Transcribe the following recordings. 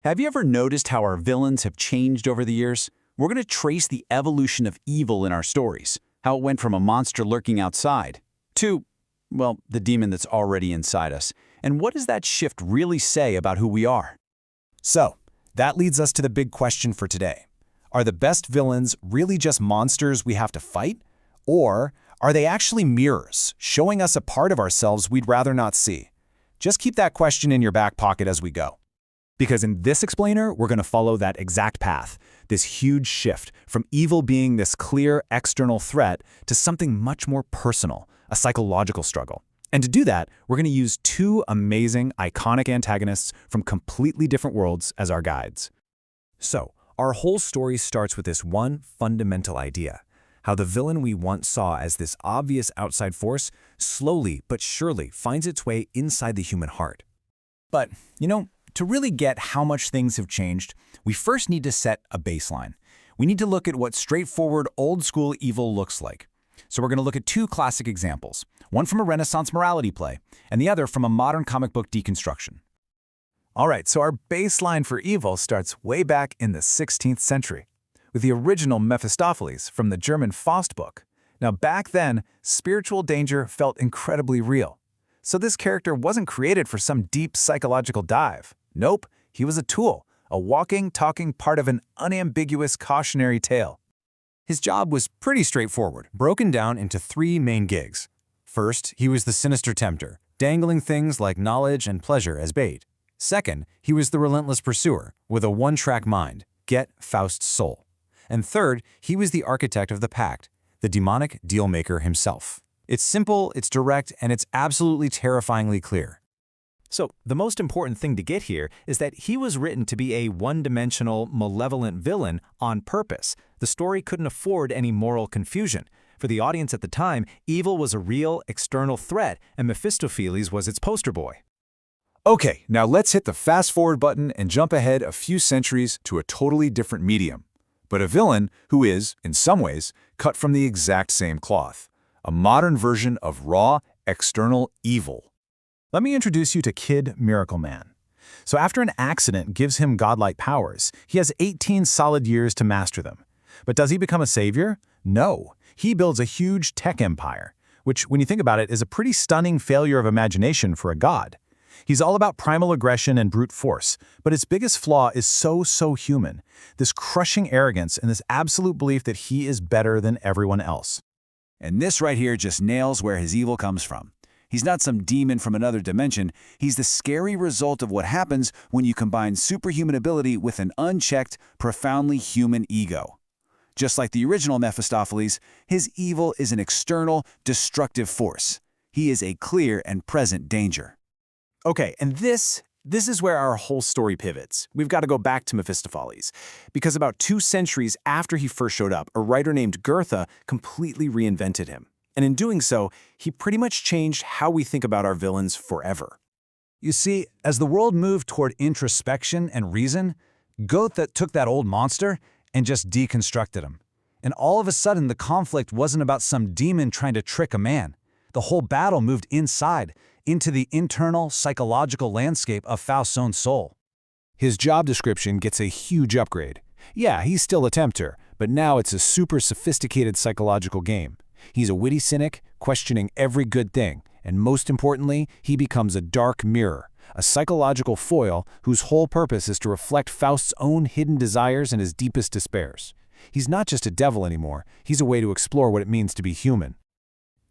Have you ever noticed how our villains have changed over the years? We're going to trace the evolution of evil in our stories, how it went from a monster lurking outside to, well, the demon that's already inside us. And what does that shift really say about who we are? So, that leads us to the big question for today. Are the best villains really just monsters we have to fight? Or are they actually mirrors, showing us a part of ourselves we'd rather not see? Just keep that question in your back pocket as we go. Because in this explainer, we're going to follow that exact path, this huge shift from evil being this clear external threat to something much more personal, a psychological struggle. And to do that, we're going to use two amazing, iconic antagonists from completely different worlds as our guides. So, our whole story starts with this one fundamental idea: how the villain we once saw as this obvious outside force slowly but surely finds its way inside the human heart. But, to really get how much things have changed, we first need to set a baseline. We need to look at what straightforward, old-school evil looks like. So we're going to look at two classic examples, one from a Renaissance morality play, and the other from a modern comic book deconstruction. All right, so our baseline for evil starts way back in the 16th century, with the original Mephistopheles from the German Faustbook. Now, back then, spiritual danger felt incredibly real. So this character wasn't created for some deep psychological dive. Nope, he was a tool, a walking, talking part of an unambiguous cautionary tale. His job was pretty straightforward, broken down into three main gigs. First, he was the sinister tempter, dangling things like knowledge and pleasure as bait. Second, he was the relentless pursuer, with a one-track mind, get Faust's soul. And third, he was the architect of the pact, the demonic deal-maker himself. It's simple, it's direct, and it's absolutely terrifyingly clear. So, the most important thing to get here is that he was written to be a one-dimensional, malevolent villain on purpose. The story couldn't afford any moral confusion. For the audience at the time, evil was a real, external threat, and Mephistopheles was its poster boy. Okay, now let's hit the fast-forward button and jump ahead a few centuries to a totally different medium, but a villain who is, in some ways, cut from the exact same cloth. A modern version of raw, external evil. Let me introduce you to Kid Miracle Man. So after an accident gives him godlike powers, he has 18 solid years to master them. But does he become a savior? No. He builds a huge tech empire, which, when you think about it, is a pretty stunning failure of imagination for a god. He's all about primal aggression and brute force, but his biggest flaw is so human, this crushing arrogance and this absolute belief that he is better than everyone else. And this right here just nails where his evil comes from. He's not some demon from another dimension. He's the scary result of what happens when you combine superhuman ability with an unchecked, profoundly human ego. Just like the original Mephistopheles, his evil is an external, destructive force. He is a clear and present danger. Okay, and this is where our whole story pivots. We've got to go back to Mephistopheles, because about 2 centuries after he first showed up, a writer named Goethe completely reinvented him. And in doing so, he pretty much changed how we think about our villains forever. You see, as the world moved toward introspection and reason, Goethe took that old monster and just deconstructed him. And all of a sudden, the conflict wasn't about some demon trying to trick a man. The whole battle moved inside, into the internal, psychological landscape of Faust's own soul. His job description gets a huge upgrade. Yeah, he's still a tempter, but now it's a super sophisticated psychological game. He's a witty cynic, questioning every good thing, and most importantly, he becomes a dark mirror, a psychological foil whose whole purpose is to reflect Faust's own hidden desires and his deepest despairs. He's not just a devil anymore, he's a way to explore what it means to be human.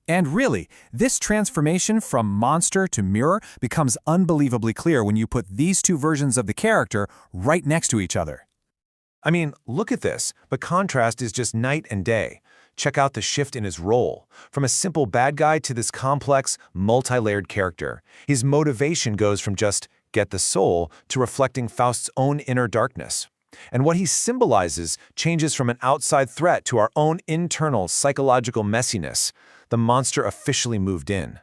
And really, this transformation from monster to mirror becomes unbelievably clear when you put these two versions of the character right next to each other. I mean, look at this. The contrast is just night and day. Check out the shift in his role. From a simple bad guy to this complex, multi-layered character. His motivation goes from just get the soul to reflecting Faust's own inner darkness. And what he symbolizes changes from an outside threat to our own internal psychological messiness. The monster officially moved in.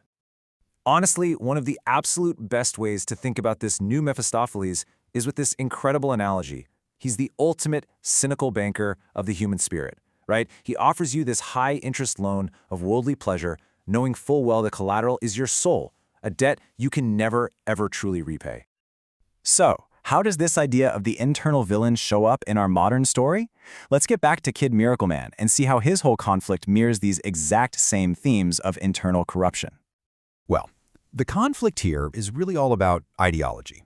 Honestly, one of the absolute best ways to think about this new Mephistopheles is with this incredible analogy. He's the ultimate cynical banker of the human spirit. Right? He offers you this high-interest loan of worldly pleasure, knowing full well the collateral is your soul, a debt you can never, ever truly repay. So, How does this idea of the internal villain show up in our modern story? Let's get back to Kid Miracle Man and see how his whole conflict mirrors these exact same themes of internal corruption. Well, the conflict here is really all about ideology.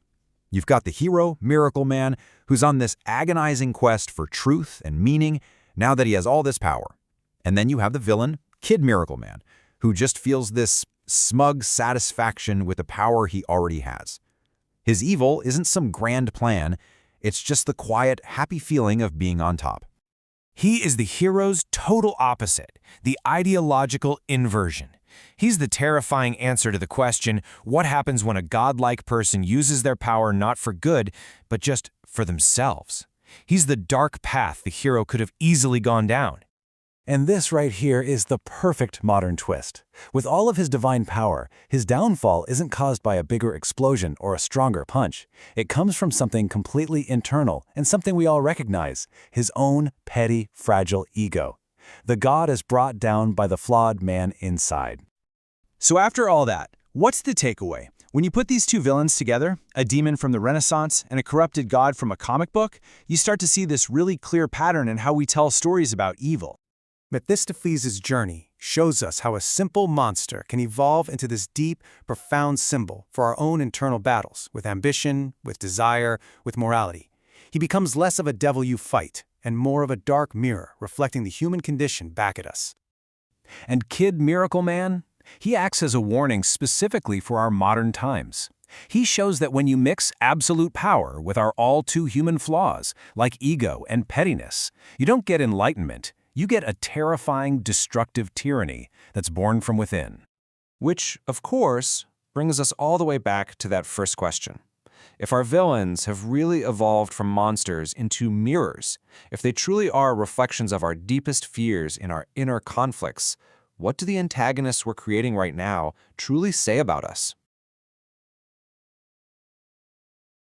You've got the hero, Miracle Man, who's on this agonizing quest for truth and meaning now that he has all this power. And then you have the villain, Kid Miracle Man, who just feels this smug satisfaction with the power he already has. His evil isn't some grand plan, it's just the quiet, happy feeling of being on top. He is the hero's total opposite, the ideological inversion. He's the terrifying answer to the question, what happens when a godlike person uses their power not for good, but just for themselves? He's the dark path the hero could have easily gone down. And this right here is the perfect modern twist. With all of his divine power, his downfall isn't caused by a bigger explosion or a stronger punch. It comes from something completely internal and something we all recognize, his own petty, fragile ego. The god is brought down by the flawed man inside. So after all that, what's the takeaway? When you put these two villains together, a demon from the Renaissance and a corrupted god from a comic book, you start to see this really clear pattern in how we tell stories about evil. Mephistopheles' journey shows us how a simple monster can evolve into this deep, profound symbol for our own internal battles, with ambition, with desire, with morality. He becomes less of a devil you fight, and more of a dark mirror reflecting the human condition back at us. And Kid Miracle Man? He acts as a warning specifically for our modern times. He shows that when you mix absolute power with our all-too-human flaws, like ego and pettiness, you don't get enlightenment. You get a terrifying, destructive tyranny that's born from within. Which, of course, brings us all the way back to that first question. If our villains have really evolved from monsters into mirrors, if they truly are reflections of our deepest fears in our inner conflicts, what do the antagonists we're creating right now truly say about us?